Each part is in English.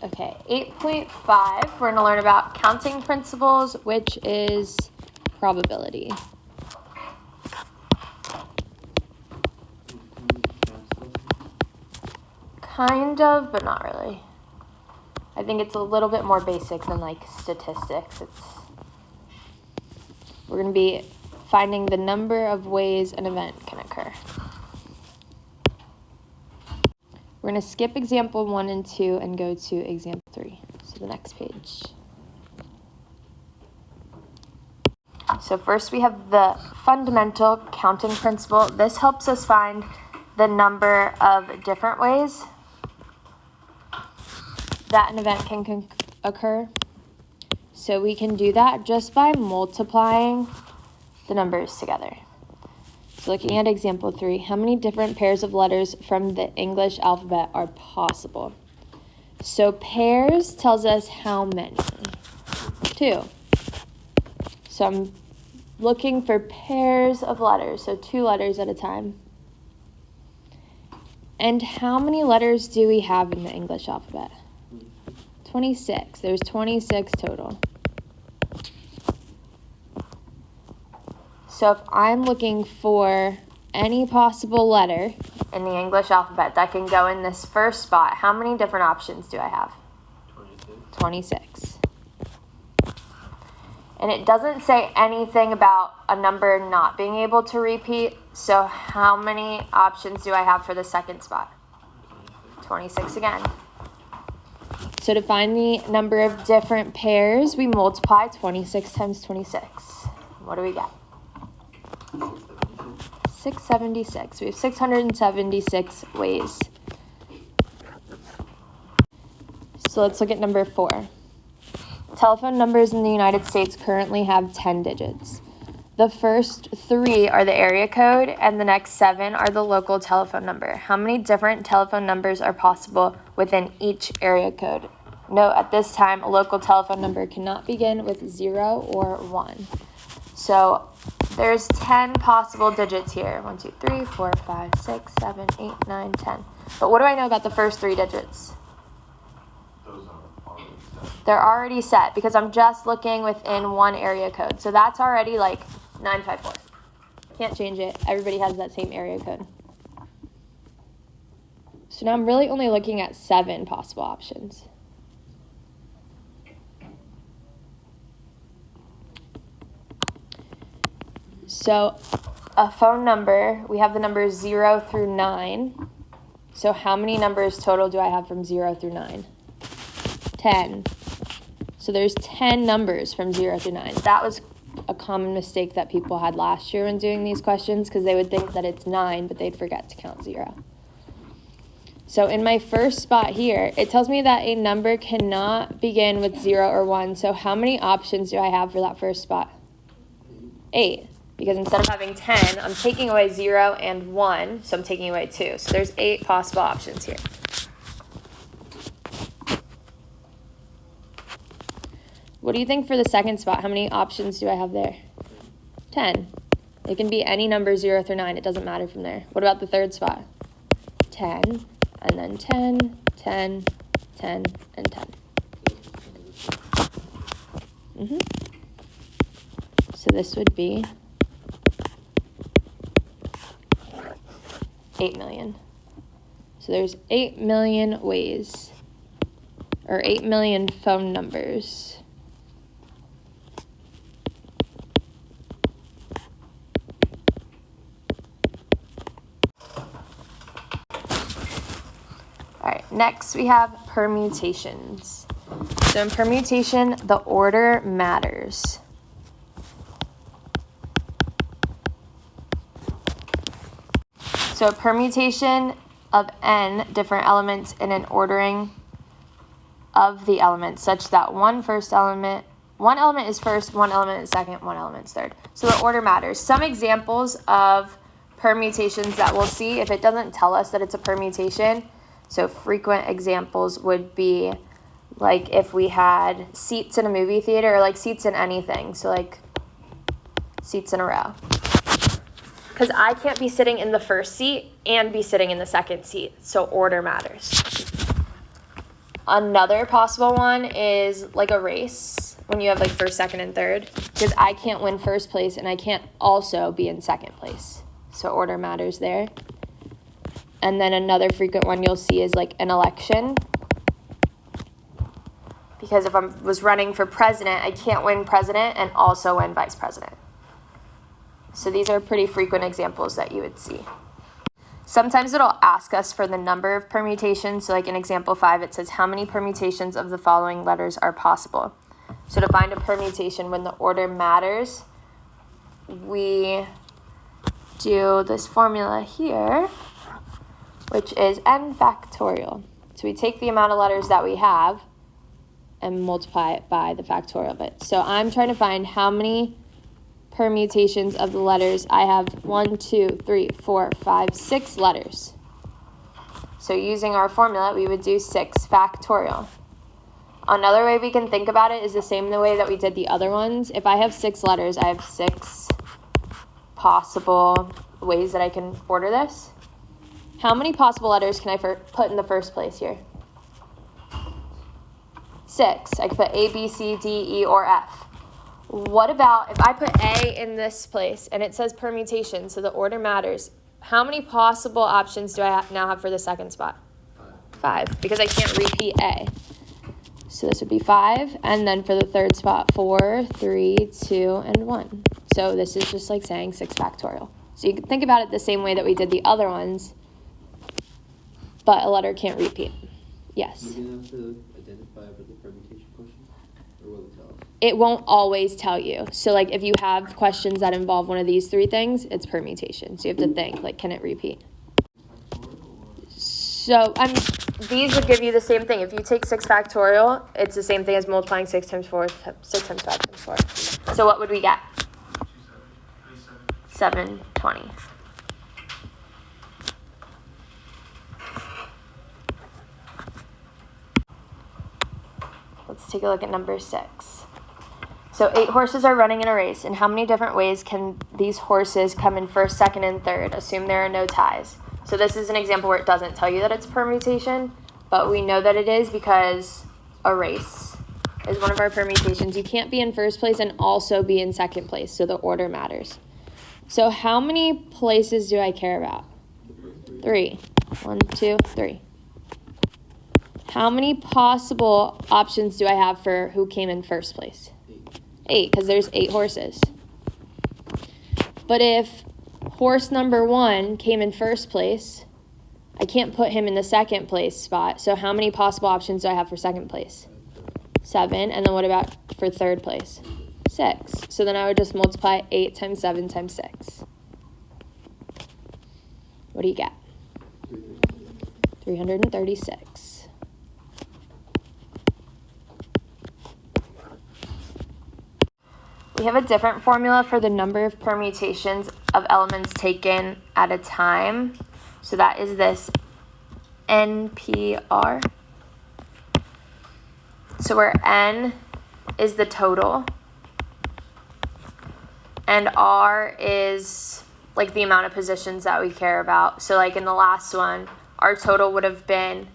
Okay, 8.5, we're going to learn about counting principles, which is probability. Kind of, but not really. I think it's a little bit more basic than like statistics. We're going to be finding the number of ways an event can occur. We're going to skip example 1 and 2 and go to example 3. So the next page. So first we have the fundamental counting principle. This helps us find the number of different ways that an event can occur. So we can do that just by multiplying the numbers together. So looking at example 3, how many different pairs of letters from the English alphabet are possible? So pairs tells us how many? 2. So I'm looking for pairs of letters, so 2 letters at a time. And how many letters do we have in the English alphabet? 26. There's 26 total. So if I'm looking for any possible letter in the English alphabet that can go in this first spot, how many different options do I have? 26. And it doesn't say anything about a number not being able to repeat. So how many options do I have for the second spot? 26 again. So to find the number of different pairs, we multiply 26 times 26. What do we get? 676. We have 676 ways. So let's look at number 4. Telephone numbers in the United States currently have 10 digits. The first 3 are the area code, and the next 7 are the local telephone number. How many different telephone numbers are possible within each area code? Note, at this time, a local telephone number cannot begin with 0 or 1. So there's 10 possible digits here. 1, 2, 3, 4, 5, 6, 7, 8, 9, 10. But what do I know about the first 3 digits? Those are already set. They're already set because I'm just looking within one area code. So that's already like 954. Can't change it. Everybody has that same area code. So now I'm really only looking at 7 possible options. So a phone number, we have the numbers 0 through 9. So how many numbers total do I have from 0 through 9? 10. So there's 10 numbers from 0 through 9. That was a common mistake that people had last year when doing these questions because they would think that it's 9, but they'd forget to count 0. So in my first spot here, it tells me that a number cannot begin with 0 or 1. So how many options do I have for that first spot? 8. Because instead of having 10, I'm taking away 0 and 1, so I'm taking away 2. So there's 8 possible options here. What do you think for the second spot? How many options do I have there? 10. It can be any number 0 through 9. It doesn't matter from there. What about the third spot? 10, and then 10, 10, 10, and 10. So this would be 8 million. So there's 8 million ways, or 8 million phone numbers. All right, next we have permutations. So in permutation, the order matters. So a permutation of n different elements in an ordering of the elements such that one element is first, one element is second, one element is third. So the order matters. Some examples of permutations that we'll see if it doesn't tell us that it's a permutation. So frequent examples would be like if we had seats in a movie theater or like seats in anything. So like seats in a row. Because I can't be sitting in the first seat and be sitting in the second seat. So order matters. Another possible one is like a race when you have like first, second, and third, because I can't win first place and I can't also be in second place. So order matters there. And then another frequent one you'll see is like an election. Because if I was running for president, I can't win president and also win vice president. So these are pretty frequent examples that you would see. Sometimes it'll ask us for the number of permutations. So like in example 5, it says how many permutations of the following letters are possible. So to find a permutation when the order matters, we do this formula here, which is n factorial. So we take the amount of letters that we have and multiply it by the factorial of it. So I'm trying to find how many permutations of the letters. I have 1, 2, 3, 4, 5, 6 letters. So using our formula, we would do 6 factorial. Another way we can think about it is the same the way that we did the other ones. If I have 6 letters, I have 6 possible ways that I can order this. How many possible letters can I put in the first place here? 6. I could put A, B, C, D, E, or F. What about if I put A in this place and it says permutation, so the order matters? How many possible options do I now have for the second spot? 5, because I can't repeat A. So this would be 5, and then for the third spot, 4, 3, 2, and 1. So this is just like saying 6 factorial. So you can think about it the same way that we did the other ones, but a letter can't repeat. Yes? You're going to have to identify for the permutation question, or will it tell us? It won't always tell you. So like if you have questions that involve one of these 3 things, it's permutation. So you have to think, like, can it repeat? So these would give you the same thing. If you take 6 factorial, it's the same thing as multiplying 6 times 4, 6 times 5 times 4. So what would we get? 720. Let's take a look at number 6. So 8 horses are running in a race, and how many different ways can these horses come in first, second, and third? Assume there are no ties. So this is an example where it doesn't tell you that it's permutation, but we know that it is because a race is one of our permutations. You can't be in first place and also be in second place, so the order matters. So how many places do I care about? 3. 1, 2, 3. How many possible options do I have for who came in first place? 8, because there's 8 horses. But if horse number 1 came in first place, I can't put him in the second place spot. So how many possible options do I have for second place? 7. And then what about for third place? 6. So then I would just multiply 8 times 7 times 6. What do you get? 336. We have a different formula for the number of permutations of elements taken at a time. So that is this NPR. So where N is the total and R is like the amount of positions that we care about. So like in the last one, our total would have been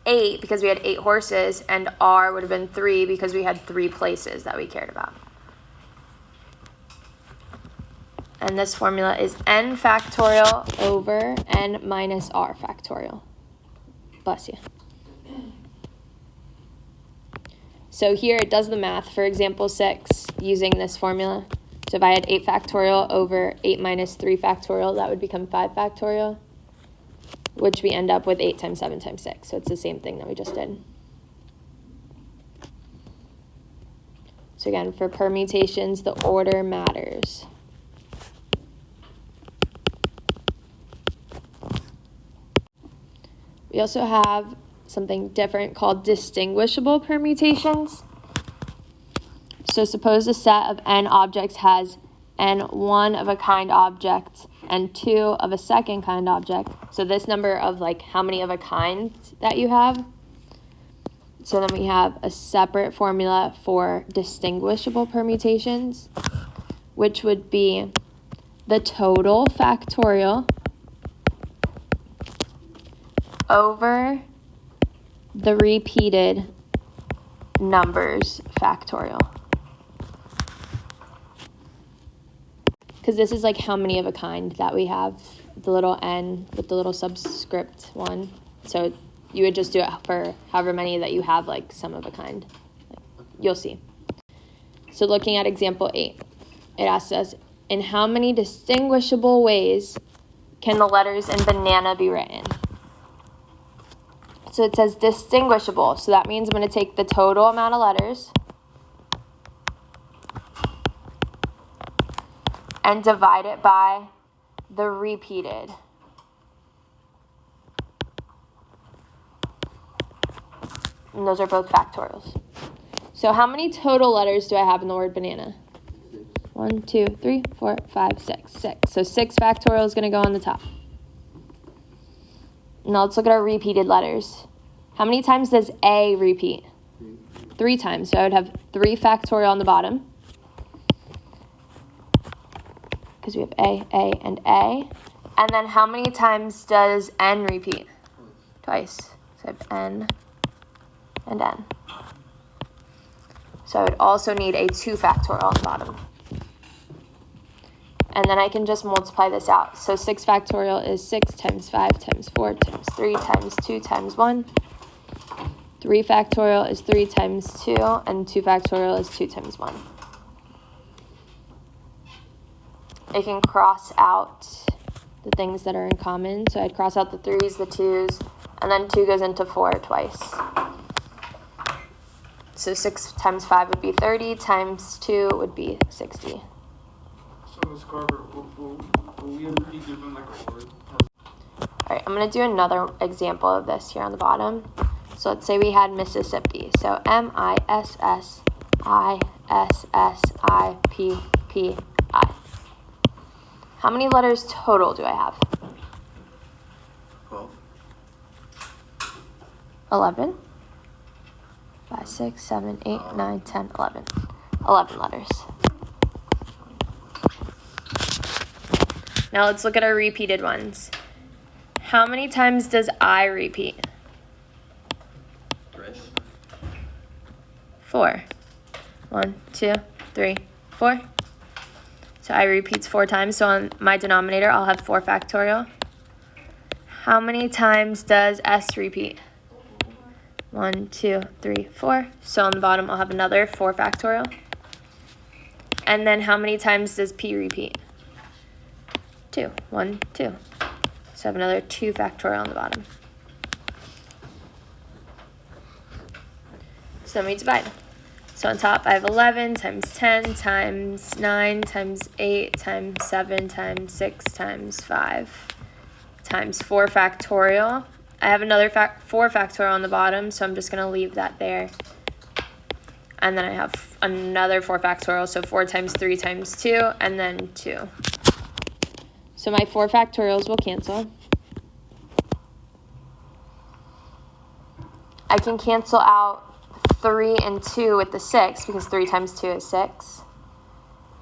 8 because we had 8 horses, and R would have been 3 because we had 3 places that we cared about. And this formula is n factorial over n minus r factorial. Bless you. So here it does the math for example 6 using this formula. So if I had 8 factorial over 8 minus 3 factorial, that would become 5 factorial, which we end up with 8 times 7 times 6. So it's the same thing that we just did. So again, for permutations, the order matters. We also have something different called distinguishable permutations. So suppose a set of n objects has n one of a kind objects and 2 of a second kind object. So this number of like how many of a kind that you have. So then we have a separate formula for distinguishable permutations, which would be the total factorial over the repeated numbers factorial. Because this is like how many of a kind that we have, the little n with the little subscript 1. So you would just do it for however many that you have, like some of a kind. You'll see. So looking at example 8, it asks us, in how many distinguishable ways can the letters in banana be written? So it says distinguishable. So that means I'm going to take the total amount of letters and divide it by the repeated. And those are both factorials. So how many total letters do I have in the word banana? 1, 2, 3, 4, 5, 6. 6. So 6 factorial is going to go on the top. Now let's look at our repeated letters. How many times does A repeat? 3 times. So I would have 3 factorial on the bottom, because we have A, and A. And then how many times does N repeat? Twice. So I have N and N. So I would also need a 2 factorial on the bottom. And then I can just multiply this out. So 6 factorial is 6 times 5 times 4 times 3 times 2 times 1. 3 factorial is 3 times 2, and 2 factorial is 2 times 1. I can cross out the things that are in common. So I'd cross out the 3's, the 2's, and then 2 goes into 4 twice. So 6 times 5 would be 30, times 2 would be 60. So Ms. Carver, will we ever be given like a word? All right, I'm going to do another example of this here on the bottom. So let's say we had Mississippi. So Mississippi. How many letters total do I have? 12. 11. 5, 6, 7, 8, 9, 10, 11. 11 letters. Now let's look at our repeated ones. How many times does I repeat? 4. 1, 2, 3, 4. So I repeats 4 times. So on my denominator, I'll have 4 factorial. How many times does S repeat? 1, 2, 3, 4. So on the bottom, I'll have another 4 factorial. And then how many times does P repeat? 2. 1, 2. So I have another 2 factorial on the bottom. So then we divide. So on top, I have 11 times 10 times 9 times 8 times 7 times 6 times 5 times 4 factorial. I have another 4 factorial on the bottom, so I'm just going to leave that there. And then I have another 4 factorial, so 4 times 3 times 2, and then 2. So my 4 factorials will cancel. I can cancel out 3 and 2 with the 6, because 3 times 2 is 6.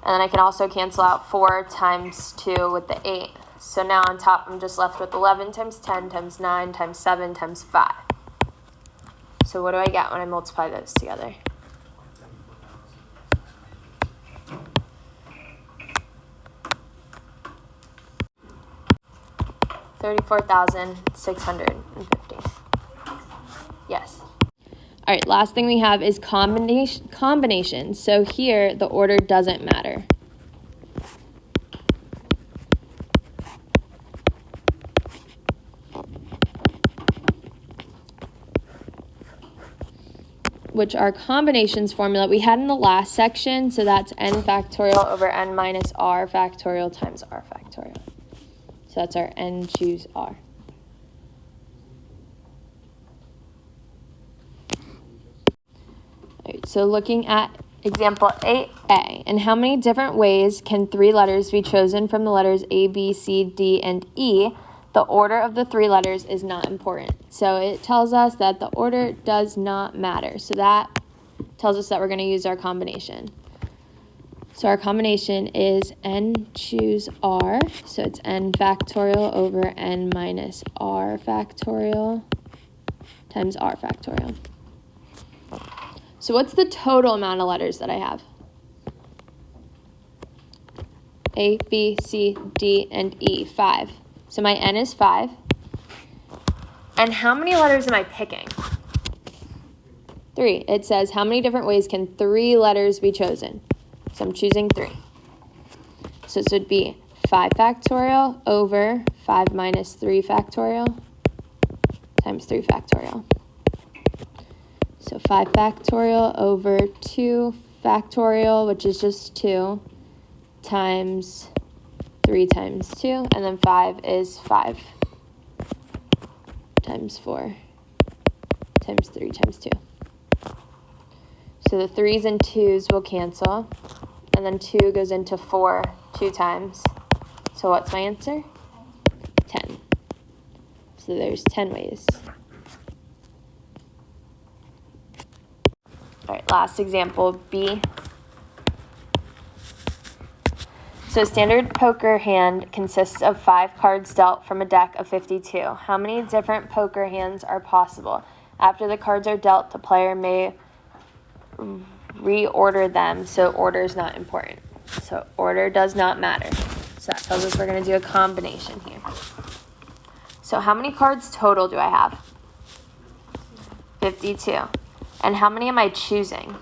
And then I can also cancel out 4 times 2 with the 8. So now on top, I'm just left with 11 times 10 times 9 times 7 times 5. So what do I get when I multiply those together? $34,650. Yes. All right, last thing we have is combinations. So here, the order doesn't matter. Which are combinations formula we had in the last section. So that's n factorial over n minus r factorial times r factorial. So that's our n choose r. All right, so looking at example 8a, in how many different ways can 3 letters be chosen from the letters A, B, C, D, and E? The order of the 3 letters is not important. So it tells us that the order does not matter. So that tells us that we're going to use our combination. So our combination is n choose r. So it's n factorial over n minus r factorial times r factorial. So what's the total amount of letters that I have? A, B, C, D, and E, 5. So my n is 5. And how many letters am I picking? 3. It says, how many different ways can 3 letters be chosen? So I'm choosing 3. So this would be 5 factorial over 5 minus 3 factorial times 3 factorial. So 5 factorial over 2 factorial, which is just 2, times 3 times 2, and then 5 is 5 times 4 times 3 times 2. So the 3's and 2's will cancel, and then 2 goes into 4 2 times. So what's my answer? 10. So there's 10 ways. All right, last example, B. So a standard poker hand consists of 5 cards dealt from a deck of 52. How many different poker hands are possible? After the cards are dealt, the player may reorder them, so order is not important. So order does not matter. So that tells us we're going to do a combination here. So how many cards total do I have? 52. And how many am I choosing?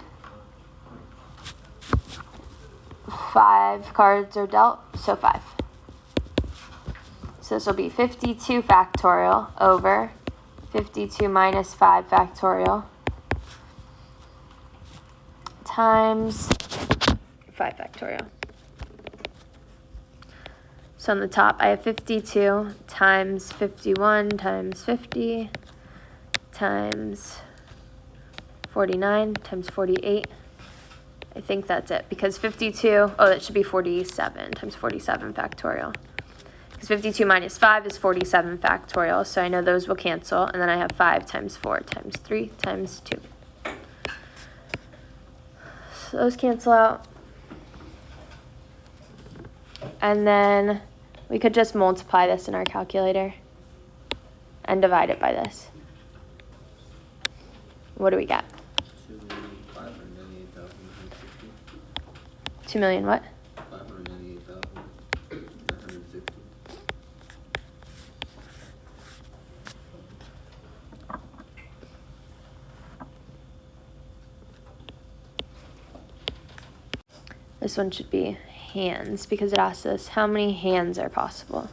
5 cards are dealt, so 5. So this will be 52 factorial over 52 minus 5 factorial times 5 factorial. So on the top, I have 52 times 51 times 50 times 49 times 48. I think that's it, because 52, oh, that should be 47 times 47 factorial. Because 52 minus 5 is 47 factorial, so I know those will cancel, and then I have 5 times 4 times 3 times 2. So those cancel out. And then we could just multiply this in our calculator and divide it by this. What do we get? 2 million what? 598,960. This one should be hands, because it asks us how many hands are possible.